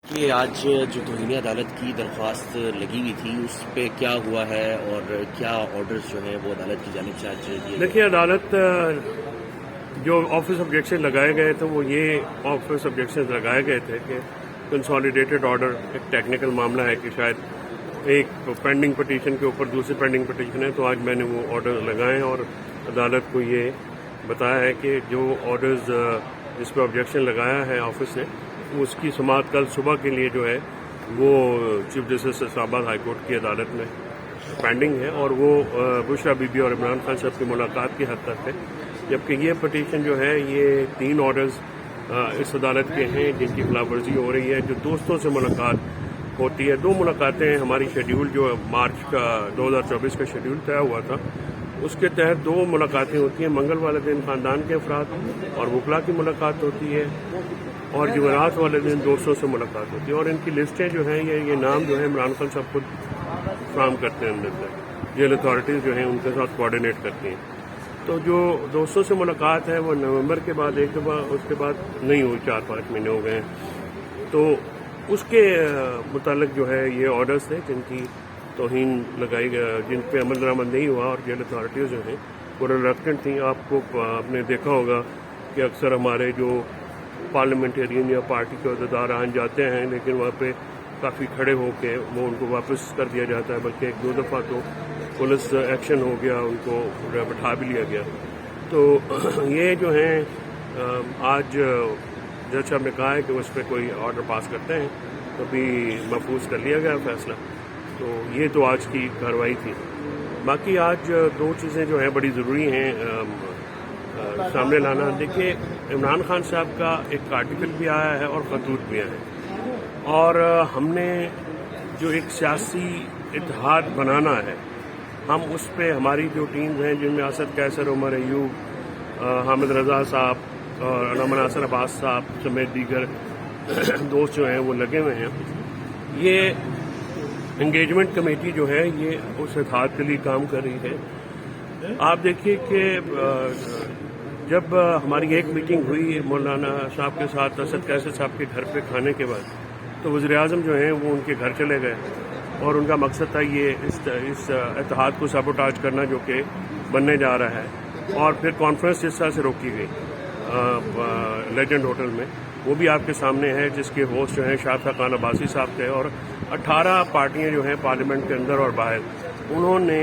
کہ آج جو توہین عدالت کی درخواست لگی ہوئی تھی اس پہ کیا ہوا ہے اور کیا آرڈرز جو ہیں وہ عدالت کی جانب سے آج دیے؟ دیکھیے، عدالت جو آفس آبجیکشن لگائے گئے تھے وہ یہ آفس آبجیکشن لگائے گئے تھے کہ کنسالیڈیٹڈ آرڈر ایک ٹیکنیکل معاملہ ہے کہ شاید ایک پینڈنگ پٹیشن کے اوپر دوسری پینڈنگ پٹیشن ہے، تو آج میں نے وہ آرڈر لگائے اور عدالت کو یہ بتایا ہے کہ جو آرڈرز جس پہ آبجیکشن لگایا ہے آفس نے اس کی سماعت کل صبح کے لیے جو ہے وہ چیف جسٹس اسلام آباد ہائی کورٹ کی عدالت میں پینڈنگ ہے، اور وہ بشرا بی بی اور عمران خان صاحب کی ملاقات کی حد تک ہے، جبکہ یہ پٹیشن جو ہے یہ 3 آرڈرز اس عدالت کے ہیں جن کی خلاف ورزی ہو رہی ہے۔ جو دوستوں سے ملاقات ہوتی ہے، 2 ملاقاتیں ہماری شیڈیول جو مارچ کا 2024 کا شیڈیول طے ہوا تھا اس کے تحت 2 ملاقاتیں ہوتی ہیں۔ منگل والے دن خاندان کے افراد اور وکلاء کی ملاقات ہوتی ہے، اور جمعرات والے دن دوستوں سے ملاقات ہوتی ہے، اور ان کی لسٹیں جو ہیں یہ نام جو ہے عمران خان صاحب خود فراہم کرتے ہیں، اندر سے جیل اتھارٹیز جو ہیں ان کے ساتھ کوآرڈینیٹ کرتی ہیں۔ تو جو دوستوں سے ملاقات ہے وہ نومبر کے بعد ایک دفعہ، اس کے بعد نہیں ہوئی، 4-5 مہینے ہو گئے ہیں، تو اس کے متعلق جو ہے یہ آرڈرز تھے جن کی توہین لگائی گئی، جن پہ عمل درآمد نہیں ہوا، اور جیل اتھارٹیز جو ہیں وہ ریلیکٹنٹ تھیں۔ آپ نے دیکھا ہوگا کہ اکثر ہمارے جو پارلیمنٹرین یا پارٹی کے عہدیدار آن جاتے ہیں لیکن وہاں پہ کافی کھڑے ہو کے وہ ان کو واپس کر دیا جاتا ہے، بلکہ 1-2 دفعہ تو پولیس ایکشن ہو گیا، ان کو بٹھا بھی لیا گیا۔ تو یہ جو ہیں آج جج صاحب نے کہا ہے کہ اس پہ کوئی آرڈر پاس کرتے ہیں، تو بھی محفوظ کر لیا گیا فیصلہ۔ تو یہ تو آج کی کارروائی تھی۔ باقی آج 2 چیزیں جو ہیں بڑی ضروری ہیں سامنے لانا۔ دیکھیے، عمران خان صاحب کا ایک آرٹیکل بھی آیا ہے اور خطوط بھی آئے ہیں، اور ہم نے جو ایک سیاسی اتحاد بنانا ہے، ہم اس پہ ہماری جو ٹیمز ہیں جن میں اسد قیصر، عمر ایوب، حامد رضا صاحب اور علامہ ناصر عباس صاحب سمیت دیگر دوست جو ہیں وہ لگے ہوئے ہیں۔ یہ انگیجمنٹ کمیٹی جو ہے یہ اس اتحاد کے لیے کام کر رہی ہے۔ آپ دیکھیے کہ جب ہماری ایک میٹنگ ہوئی مولانا صاحب کے ساتھ اسد قیصر صاحب کے گھر پہ کھانے کے بعد، تو وزیر اعظم جو ہیں وہ ان کے گھر چلے گئے، اور ان کا مقصد تھا یہ اس اتحاد کو سابوٹاج کرنا جو کہ بننے جا رہا ہے، اور پھر کانفرنس جس طرح سے روکی گئی لیجنڈ ہوٹل میں، وہ بھی آپ کے سامنے ہے، جس کے ہوسٹ جو ہیں شاہ خان عباسی صاحب تھے، اور 18 پارٹیاں جو ہیں پارلیمنٹ کے اندر اور باہر، انہوں نے